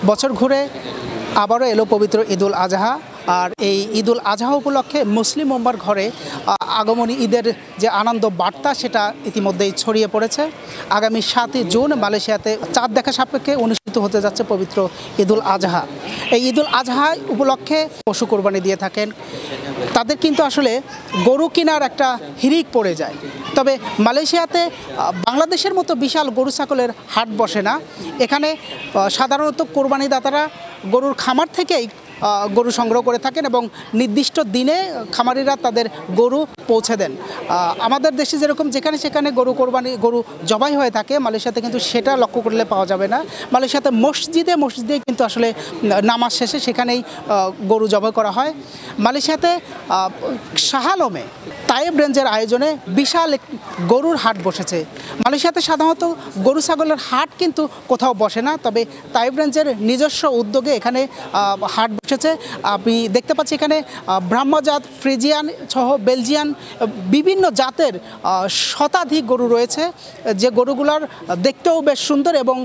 বছর ঘুরে আবারও এলো পবিত্র ঈদুল আজহা। আর এই ঈদুল আজহা উপলক্ষে মুসলিম উম্মার ঘরে আগমনী ঈদের যে আনন্দ বার্তা সেটা ইতিমধ্যেই ছড়িয়ে পড়েছে। আগামী 7ই জুন মালয়েশিয়াতে চাঁদ দেখা সাপেক্ষে অনুষ্ঠিত হতে যাচ্ছে পবিত্র ঈদুল আজহা। এই ঈদুল আজহা উপলক্ষে পশু কোরবানি দিয়ে থাকেন তাদের কিন্তু আসলে গরু কেনার একটা হিড়িক পড়ে যায়। তবে মালয়েশিয়াতে বাংলাদেশের মতো বিশাল গরু ছাগলের হাট বসে না। এখানে সাধারণত কোরবানিদাতারা গরুর খামার থেকেই গরু সংগ্রহ করে থাকেন এবং নির্দিষ্ট দিনে খামারিরা তাদের গরু পৌঁছে দেন। আমাদের দেশে যেরকম যেখানে সেখানে গরু জবাই হয়ে থাকে, মালয়েশিয়াতে কিন্তু সেটা লক্ষ্য করলে পাওয়া যাবে না। মালয়েশিয়াতে মসজিদে কিন্তু আসলে নামাজ শেষে সেখানেই গরু জবাই করা হয়। মালয়েশিয়াতে শাহ আলমে তায়েব রেঞ্জের আয়োজনে বিশাল গরুর হাট বসেছে। মালয়েশিয়াতে সাধারণত গরু ছাগলের হাট কিন্তু কোথাও বসে না, তবে তায়েব রেঞ্জের নিজস্ব উদ্যোগে এখানে হাট বসেছে। আপনি দেখতে পাচ্ছি এখানে ব্রাহ্মজাত, ফ্রিজিয়ান সহ বেলজিয়ান বিভিন্ন জাতের শতাধিক গরু রয়েছে, যে গরুগুলোর দেখতেও বেশ সুন্দর এবং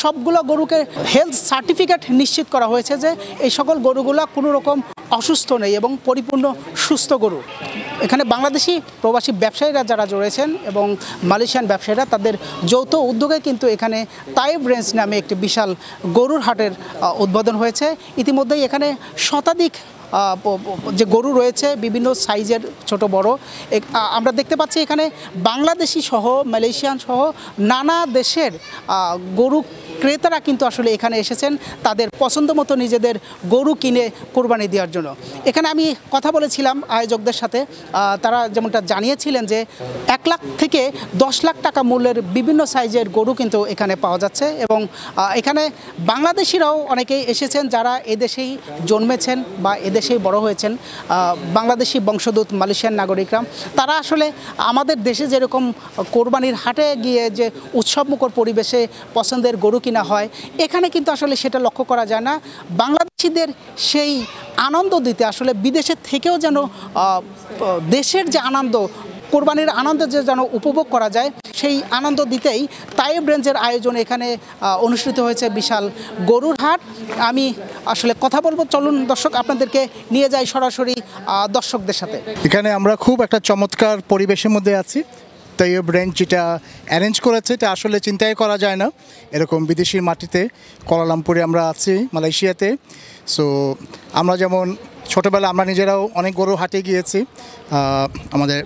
সবগুলো গরুকে হেলথ সার্টিফিকেট নিশ্চিত করা হয়েছে যে এই সকল গরুগুলো কোনো রকম অসুস্থ নেই এবং পরিপূর্ণ সুস্থ গরু। এখানে বাংলাদেশি প্রবাসী ব্যবসায়ীরা যারা রয়েছেন এবং মালয়েশিয়ান ব্যবসায়ীরা তাদের যৌথ উদ্যোগে কিন্তু এখানে তায়েব রেঞ্জ নামে একটি বিশাল গরুর হাটের উদ্বোধন হয়েছে। ইতিমধ্যেই এখানে শতাধিক যে গরু রয়েছে বিভিন্ন সাইজের ছোট বড়। আমরা দেখতে পাচ্ছি এখানে বাংলাদেশি সহ মালয়েশিয়ান সহ নানা দেশের গরু ক্রেতারা কিন্তু আসলে এখানে এসেছেন তাদের পছন্দ মতো নিজেদের গরু কিনে কোরবানি দেওয়ার জন্য। এখানে আমি কথা বলেছিলাম আয়োজকদের সাথে, তারা যেমনটা জানিয়েছিলেন যে 1 লাখ থেকে 10 লাখ টাকা মূল্যের বিভিন্ন সাইজের গরু কিন্তু এখানে পাওয়া যাচ্ছে এবং এখানে বাংলাদেশিরাও অনেকেই এসেছেন যারা এদেশেই জন্মেছেন বা এদেশেই বড় হয়েছেন। বাংলাদেশি বংশোদ্ভূত মালয়েশিয়ান নাগরিকরা তারা আসলে আমাদের দেশে যেরকম কোরবানির হাটে গিয়ে যে উৎসবমুখর পরিবেশে পছন্দের গরু কিনা হয়, এখানে কিন্তু আসলে সেটা লক্ষ্য করা যায় না। বাংলাদেশিদের সেই আনন্দ দিতে আসলে বিদেশের থেকেও যেন দেশের যে আনন্দ, কোরবানির আনন্দ যে যেন উপভোগ করা যায়, সেই আনন্দ দিতেই তায়েব রেঞ্জের আয়োজন এখানে অনুষ্ঠিত হয়েছে বিশাল গরুর হাট। আমি আসলে কথা বলবো, চলুন দর্শক আপনাদেরকে নিয়ে যাই সরাসরি দর্শকদের সাথে। এখানে আমরা খুব একটা চমৎকার পরিবেশের মধ্যে আছি। তায়েব রেঞ্জ যেটা অ্যারেঞ্জ করেছে এটা আসলে চিন্তাই করা যায় না, এরকম বিদেশির মাটিতে কুয়ালালামপুরে আমরা আছি মালয়েশিয়াতে। সো আমরা যেমন ছোটোবেলা আমরা নিজেরাও অনেক গরু হাটে গিয়েছি আমাদের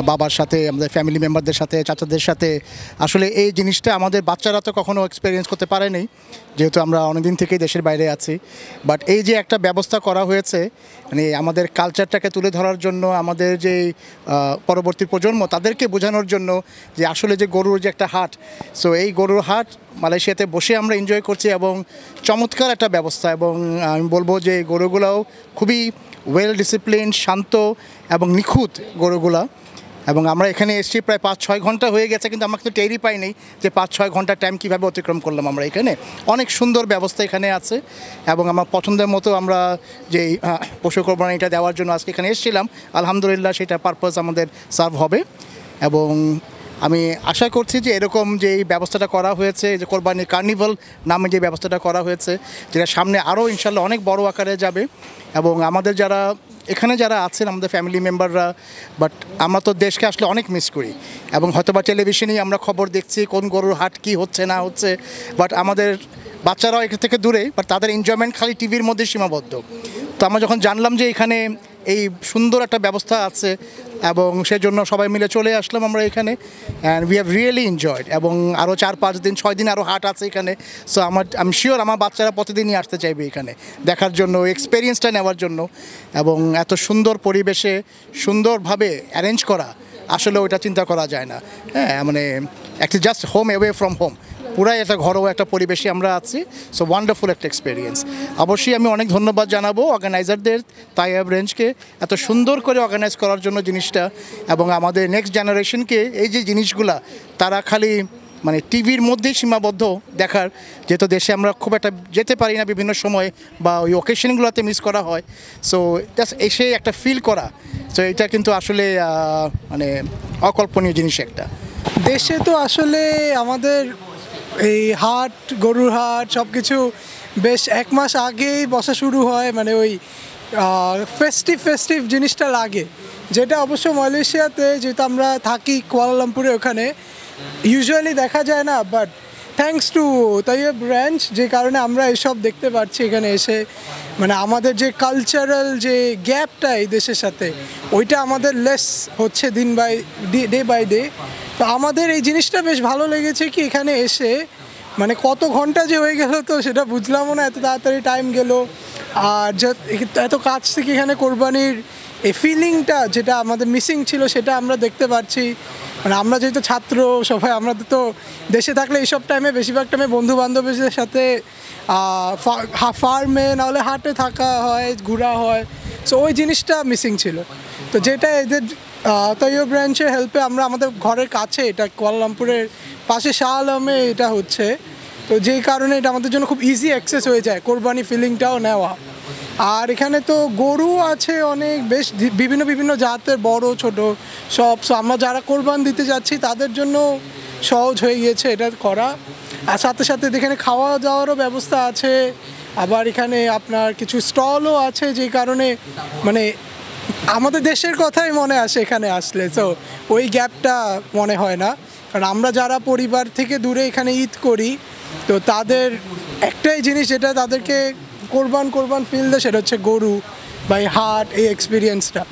বাবার সাথে, আমাদের ফ্যামিলি মেম্বারদের সাথে, চাচাদের সাথে। আসলে এই জিনিসটা আমাদের বাচ্চারা তো কখনো এক্সপিরিয়েন্স করতে পারেনি, যেহেতু আমরা অনেকদিন থেকেই দেশের বাইরে আছি। বাট এই যে একটা ব্যবস্থা করা হয়েছে, মানে আমাদের কালচারটাকে তুলে ধরার জন্য, আমাদের যে পরবর্তী প্রজন্ম তাদেরকে বোঝানোর জন্য যে আসলে যে গরুর যে একটা হাট, সো এই গরুর হাট মালয়েশিয়াতে বসে আমরা এনজয় করছি এবং চমৎকার একটা ব্যবস্থা। এবং আমি বলবো যে গরুগুলাও খুবই ওয়েল ডিসিপ্লিন, শান্ত এবং নিখুঁত গরুগুলা। এবং আমরা এখানে এসেছি প্রায় 5-6 ঘন্টা হয়ে গেছে, কিন্তু আমাকে তো টেরই পাইনি যে 5-6 ঘন্টা টাইম কীভাবে অতিক্রম করলাম আমরা এখানে। অনেক সুন্দর ব্যবস্থা এখানে আছে এবং আমার পছন্দের মতো আমরা যে পশু কোরবানিটা দেওয়ার জন্য আজকে এখানে এসেছিলাম, আলহামদুলিল্লাহ সেটা পারপাস আমাদের সার্ভ হবে। এবং আমি আশা করছি যে এরকম যে এই ব্যবস্থাটা করা হয়েছে, যে কোরবানি কার্নিভাল নামে যে ব্যবস্থাটা করা হয়েছে, যেটা সামনে আরও ইনশাল্লাহ অনেক বড় আকারে যাবে। এবং আমাদের এখানে যারা আছেন আমাদের ফ্যামিলি মেম্বাররা, বাট আমরা তো দেশকে আসলে অনেক মিস করি এবং হয়তোবা টেলিভিশনেই আমরা খবর দেখছি কোন গরুর হাট কী হচ্ছে না হচ্ছে, বাট আমাদের বাচ্চারাও এখান থেকে দূরে, বাট তাদের এনজয়মেন্ট খালি টিভির মধ্যে সীমাবদ্ধ। তো আমরা যখন জানলাম যে এখানে এই সুন্দর একটা ব্যবস্থা আছে এবং সেজন্য সবাই মিলে চলে আসলাম আমরা এখানে, and we have really enjoyed. এবং আরও 4-5 দিন 6 দিন আরও হাট আছে এখানে। সো আমি শিওর আমার বাচ্চারা প্রতিদিনই আসতে চাইবে এখানে দেখার জন্য, এক্সপিরিয়েন্সটা নেওয়ার জন্য। এবং এত সুন্দর পরিবেশে সুন্দরভাবে অ্যারেঞ্জ করা, আসলে ওইটা চিন্তা করা যায় না। হ্যাঁ, মানে একটা just home away from home, পুরাই একটা ঘরোয়া একটা পরিবেশে আমরা আছি। সো ওয়ান্ডারফুল একটা এক্সপিরিয়েন্স। অবশ্যই আমি অনেক ধন্যবাদ জানাবো অর্গানাইজারদের, তায়েব রেঞ্জকে এত সুন্দর করে অর্গানাইজ করার জন্য জিনিসটা। এবং আমাদের নেক্সট জেনারেশনকে এই যে জিনিসগুলা তারা খালি মানে টিভির মধ্যেই সীমাবদ্ধ দেখার, যেহেতু দেশে আমরা খুব একটা যেতে পারি না বিভিন্ন সময় বা ওই অকেশনগুলোতে মিস করা হয়। সো জাস্ট এসে একটা ফিল করা, সো এটা কিন্তু আসলে মানে অকল্পনীয় জিনিস একটা। দেশে তো আসলে আমাদের এই হাট, গরুর হাট সব কিছু বেশ 1 মাস আগেই বসা শুরু হয়, মানে ওই ফেস্টিভ জিনিসটা লাগে, যেটা অবশ্য মালয়েশিয়াতে যেহেতু আমরা থাকি কুয়ালালামপুরে ওখানে ইউজুয়ালি দেখা যায় না, but thanks to Taiyeb branch যে কারণে আমরা এসব দেখতে পাচ্ছি এখানে এসে। মানে আমাদের যে কালচারাল যে গ্যাপটা এই দেশের সাথে, ওইটা আমাদের লেস হচ্ছে ডে বাই ডে। তো আমাদের এই জিনিসটা বেশ ভালো লেগেছে কি এখানে এসে, মানে কত ঘন্টা যে হয়ে গেল তো সেটা বুঝলামও না, এত তাড়াতাড়ি টাইম গেল। আর এত কাছ থেকে এখানে কোরবানির এই ফিলিংটা যেটা আমাদের মিসিং ছিল সেটা আমরা দেখতে পাচ্ছি। মানে আমরা যেহেতু ছাত্র সবাই, আমাদের তো দেশে থাকলে এইসব টাইমে বেশিরভাগ টাইমে বন্ধু বান্ধবীদের সাথে ফার্মে নাহলে হাটে থাকা হয়, ঘোরা হয়, সো ওই জিনিসটা মিসিং ছিল। তো যেটা এদের তাইয়েব ব্রাঞ্চের হেল্পে আমরা আমাদের ঘরের কাছে, এটা কুয়ালালামপুরের পাশে শাহ আলমে এটা হচ্ছে, তো যেই কারণে এটা আমাদের জন্য খুব ইজি অ্যাক্সেস হয়ে যায় কোরবানি ফিলিংটাও নেওয়া। আর এখানে তো গরু আছে অনেক, বেশ বিভিন্ন জাতের, বড় ছোট সব। সো আমরা যারা কোরবান দিতে যাচ্ছি তাদের জন্য সহজ হয়ে গিয়েছে এটা করা। আর সাথে সাথে এখানে খাওয়া দাওয়ারও ব্যবস্থা আছে, আবার এখানে আপনার কিছু স্টলও আছে, যে কারণে মানে আমাদের দেশের কথাই মনে আসে এখানে আসলে। তো ওই গ্যাপটা মনে হয় না, কারণ আমরা যারা পরিবার থেকে দূরে এখানে ঈদ করি, তো তাদের একটাই জিনিস যেটা তাদেরকে কোরবান ফিল দেয়, সেটা হচ্ছে গরু বাই হাট, এই এক্সপিরিয়েন্সটা।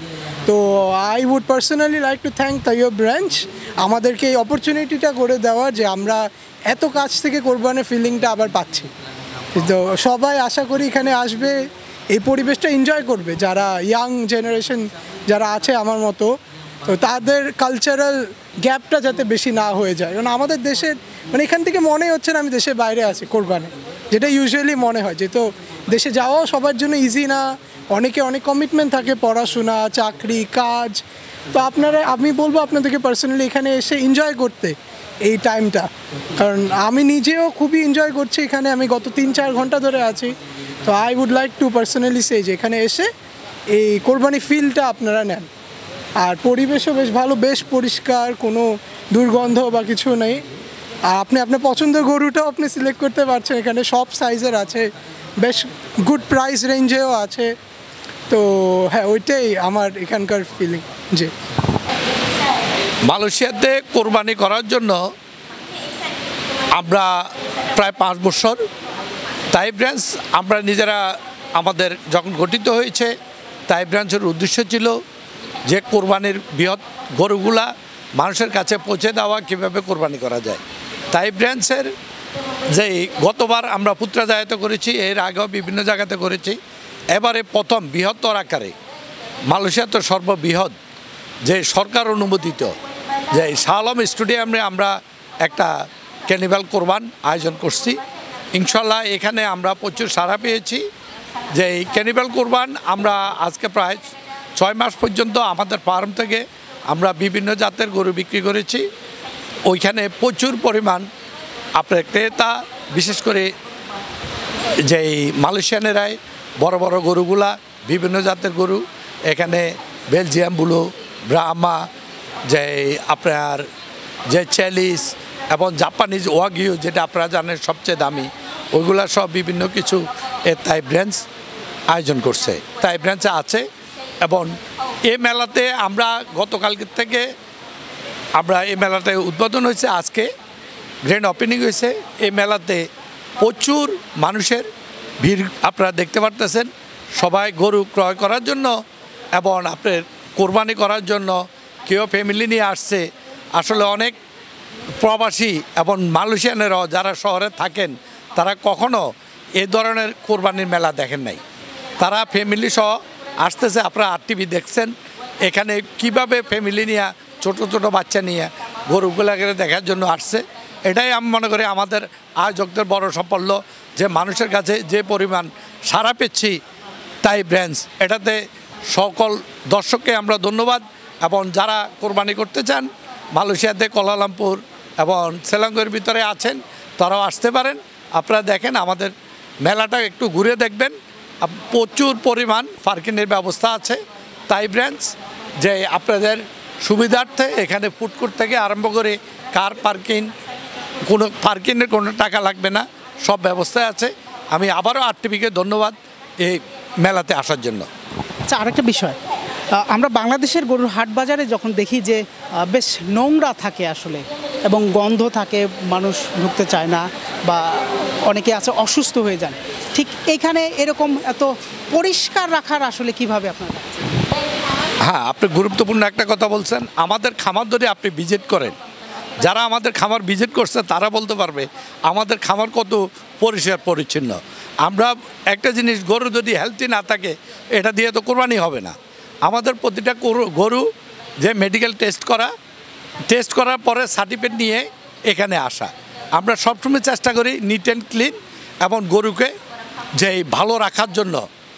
তো I would personally like to thank Taiyeb branch আমাদেরকে এই অপরচুনিটিটা করে দেওয়ার, যে আমরা এত কাছ থেকে কোরবানের ফিলিংটা আবার পাচ্ছি। তো সবাই আশা করি এখানে আসবে, এই পরিবেশটা এনজয় করবে, যারা ইয়াং জেনারেশন যারা আছে আমার মতো, তো তাদের কালচারাল গ্যাপটা যাতে বেশি না হয়ে যায়। কারণ আমাদের দেশের মানে এখান থেকে মনে হচ্ছে না আমি দেশের বাইরে আছি কোরবানে, যেটা ইউজুয়ালি মনে হয়। যেহেতু দেশে যাওয়াও সবার জন্য ইজি না, অনেক কমিটমেন্ট থাকে, পড়াশোনা, চাকরি, কাজ। তো আমি বলবো আপনাদেরকে পার্সোনালি এখানে এসে এনজয় করতে এই টাইমটা, কারণ আমি নিজেও খুবই এনজয় করছি এখানে। আমি গত 3-4 ঘন্টা ধরে আছি। তো I would like to personally say যে এখানে এসে এই কোরবানি ফিলটা আপনারা নেন। আর পরিবেশও বেশ ভালো, বেশ পরিষ্কার, কোনো দুর্গন্ধ বা কিছু নেই। আর আপনি আপনার পছন্দের গরুটাও আপনি সিলেক্ট করতে পারছেন, এখানে সব সাইজের আছে, বেশ গুড প্রাইস রেঞ্জেও আছে। তো হ্যাঁ, ওইটাই আমার এখানকার ফিলিং। জি, মালয়েশিয়াতে কোরবানি করার জন্য আমরা প্রায় 5 বছর তাইয়েব ব্রাঞ্চ আমরা নিজেরা আমাদের যখন গঠিত হয়েছে, তাইয়েব ব্রাঞ্চের উদ্দেশ্য ছিল যে কোরবানির বৃহৎ গরুগুলা মানুষের কাছে পৌঁছে দেওয়া, কীভাবে কোরবানি করা যায়। তাইয়েব ব্রাঞ্চের যে গতবার আমরা পুত্রাজায়িত করেছি, এর আগেও বিভিন্ন জায়গাতে করেছি, এবারে প্রথম বৃহত্তর আকারে মালয়েশিয়াতে সর্ববৃহৎ যে সরকার অনুমোদিত যে শাহ আলম স্টেডিয়ামে আমরা একটা ক্যানিভাল কোরবান আয়োজন করছি। ইনশাল্লাহ এখানে আমরা প্রচুর সাড়া পেয়েছি। যে এই ক্যানিভাল কোরবান আমরা আজকে প্রায় 6 মাস পর্যন্ত আমাদের ফার্ম থেকে আমরা বিভিন্ন জাতের গরু বিক্রি করেছি। ওইখানে প্রচুর পরিমাণ আপনার ক্রেতা, বিশেষ করে যেই মালয়েশিয়ানেরাই বড় বড় গরুগুলা, বিভিন্ন জাতের গরু, এখানে বেলজিয়াম ব্লু, ব্রাহ্মা, যে আপনার যে চ্যালিস এবং জাপানিজ ওয়াগিউ, যেটা আপনারা জানেন সবচেয়ে দামি, ওইগুলা সব বিভিন্ন কিছু তাইয়েব ব্রাঞ্চ আয়োজন করছে, তাইয়েব ব্রাঞ্চে আছে। এবং এই মেলাতে আমরা গতকালকে থেকে আমরা এই মেলাটায় উদ্বোধন হয়েছে, আজকে গ্র্যান্ড ওপেনিং হয়েছে। এই মেলাতে প্রচুর মানুষের ভিড় আপনারা দেখতে পারতেছেন। সবাই গরু ক্রয় করার জন্য এবং আপনার কোরবানি করার জন্য, কেউ ফ্যামিলি নিয়ে আসছে। আসলে অনেক প্রবাসী এবং মালয়েশিয়ানেরাও যারা শহরে থাকেন, তারা কখনো এই ধরনের কোরবানির মেলা দেখেন নাই। তারা ফ্যামিলি সহ আসতেছে। আপনারা RTV দেখছেন, এখানে কিভাবে ফ্যামিলি নিয়ে, ছোট ছোট বাচ্চা নিয়ে গরুগুলাকে দেখার জন্য আসছে। এটাই আমি মনে করি আমাদের আয়োজকদের বড় সাফল্য, যে মানুষের কাছে যে পরিমাণ সাড়া পেয়েছি তাইয়েব ব্রাঞ্চ, এটাতে সকল দর্শককে আমরা ধন্যবাদ। এবং যারা কোরবানি করতে চান মালয়েশিয়াতে কুয়ালালামপুর এবং সেলাঙ্গের ভিতরে আছেন, তারাও আসতে পারেন। আপনারা দেখেন, আমাদের মেলাটা একটু ঘুরে দেখবেন। প্রচুর পরিমাণ পার্কিংয়ের ব্যবস্থা আছে তাইয়েব ব্রাঞ্চ, যে আপনাদের সুবিধার্থে এখানে ফুড কোর্ট থেকে আরম্ভ করে কার পার্কিংয়ের কোনো টাকা লাগবে না, সব ব্যবস্থা আছে। আমি আবারও আরটিভিকে ধন্যবাদ এই মেলাতে আসার জন্য। আচ্ছা, আরেকটা বিষয়, আমরা বাংলাদেশের গরুর হাট বাজারে যখন দেখি যে বেশ নোংরা থাকে আসলে এবং গন্ধ থাকে, মানুষ ঢুকতে চায় না বা অনেকে আছে অসুস্থ হয়ে যান, ঠিক এখানে এরকম এত পরিষ্কার রাখার আসলে কিভাবে আপনারা? হ্যাঁ, আপনি গুরুত্বপূর্ণ একটা কথা বলছেন। আমাদের খামার ধরে আপনি ভিজিট করেন, যারা আমাদের খামার ভিজিট করছে তারা বলতে পারবে আমাদের খামার কত পরিষ্কার পরিচ্ছন্ন। আমরা একটা জিনিস, গরু যদি হেলদি না থাকে এটা দিয়ে তো কোরবানি হবে না। আমাদের প্রতিটা গরু যে মেডিকেল টেস্ট করার পরে সার্টিফিকেট নিয়ে এখানে আসা। আমরা সবসময় চেষ্টা করি নিট অ্যান্ড ক্লিন এবং গরুকে যে ভালো রাখার জন্য,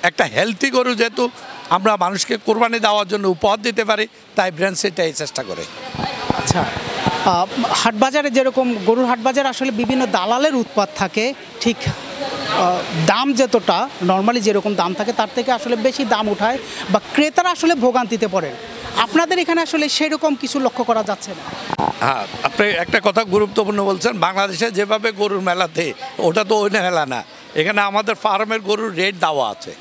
একটা হেলদি গরু যেহেতু আমরা মানুষকে কোরবানি দেওয়ার জন্য উপহার দিতে পারি, তাই ব্র্যান্ড সেটাই চেষ্টা করে। আচ্ছা, হাটবাজারে যেরকম গরুর হাটবাজার আসলে বিভিন্ন দালালের উৎপাত থাকে, ঠিক দাম যতটা নর্মালি যেরকম দাম থাকে তার থেকে আসলে বেশি দাম উঠায় বা ক্রেতারা আসলে ভোগান্তিতে পড়ে। আপনাদের এখানে আসলে সেরকম কিছু লক্ষ্য করা যাচ্ছে না? হ্যাঁ, আপনি একটা কথা গুরুত্বপূর্ণ বলছেন। বাংলাদেশে যেভাবে গরুর মেলাতে, ওটা তো ওই মেলা না, এখানে আমাদের ফার্মের গরুর রেট দেওয়া আছে।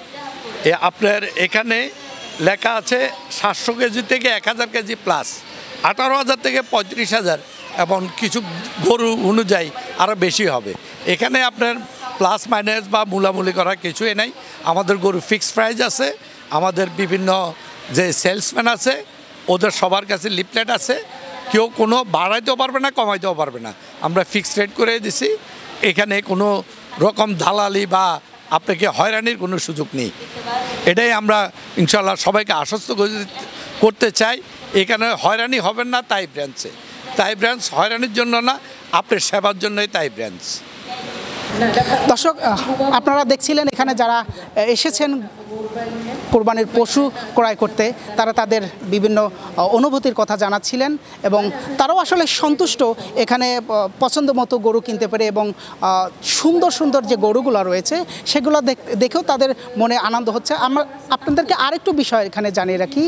আপনার এখানে লেখা আছে 700 কেজি থেকে 1000 কেজি প্লাস, 18,000 থেকে 35,000 এবং কিছু গরু অনুযায়ী আরও বেশি হবে। এখানে আপনার প্লাস মাইনাস বা মূলামূলি করার কিছুই নাই। আমাদের গরু ফিক্সড প্রাইস আছে। আমাদের বিভিন্ন যে সেলসম্যান আছে ওদের সবার কাছে লিফলেট আছে, কেউ কোনো বাড়াইতেও পারবে না, কমাইতেও পারবে না। আমরা ফিক্সড রেট করে দিছি। এখানে কোনো রকম দালালি বা আপনাকে হয়রানির কোনো সুযোগ নেই। এটাই আমরা ইনশাল্লাহ সবাইকে আশ্বস্ত করতে চাই। এখানে হয়রানি হবেন না তাই ব্রাঞ্চ হয়রানির জন্য না, আপনার সেবার জন্যই তাই ব্রাঞ্চ। দর্শক, আপনারা দেখছিলেন এখানে যারা এসেছেন কোরবানির পশু ক্রয় করতে, তারা তাদের বিভিন্ন অনুভূতির কথা জানাচ্ছিলেন এবং তারাও আসলে সন্তুষ্ট এখানে পছন্দ মতো গরু কিনতে পারে এবং সুন্দর সুন্দর যে গরুগুলো রয়েছে সেগুলো দেখেও তাদের মনে আনন্দ হচ্ছে। আমরা আপনাদেরকে আরেকটু বিষয় এখানে জানিয়ে রাখি,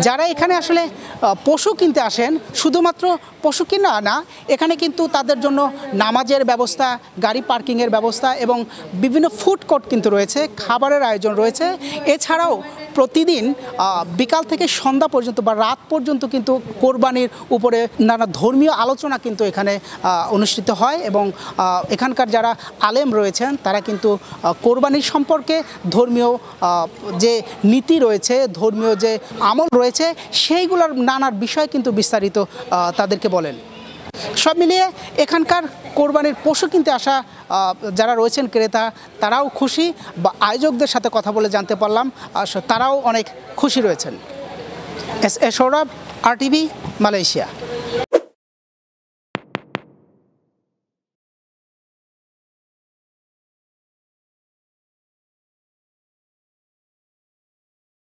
যারা এখানে আসলে পশু কিনতে আসেন, শুধুমাত্র পশু কিনা না, এখানে কিন্তু তাদের জন্য নামাজের ব্যবস্থা, গাড়ি পার্কিংয়ের ব্যবস্থা এবং বিভিন্ন ফুড কোর্ট কিন্তু রয়েছে, খাবারের আয়োজন রয়েছে। এছাড়াও প্রতিদিন বিকাল থেকে সন্ধ্যা পর্যন্ত বা রাত পর্যন্ত কিন্তু কোরবানির উপরে নানা ধর্মীয় আলোচনা কিন্তু এখানে অনুষ্ঠিত হয় এবং এখানকার যারা আলেম রয়েছেন তারা কিন্তু কোরবানির সম্পর্কে ধর্মীয় যে নীতি রয়েছে, ধর্মীয় যে আমল রয়েছে, সেইগুলোর নানার বিষয় কিন্তু বিস্তারিত তাদেরকে বলেন। সব মিলিয়ে এখানকার কোরবানির পশু কিনতে আসা যারা রয়েছেন ক্রেতা, তারাও খুশি বা আয়োজকদের সাথে কথা বলে জানতে পারলাম তারাও অনেক খুশি রয়েছেন। S A Sourav, RTV, Malaysia.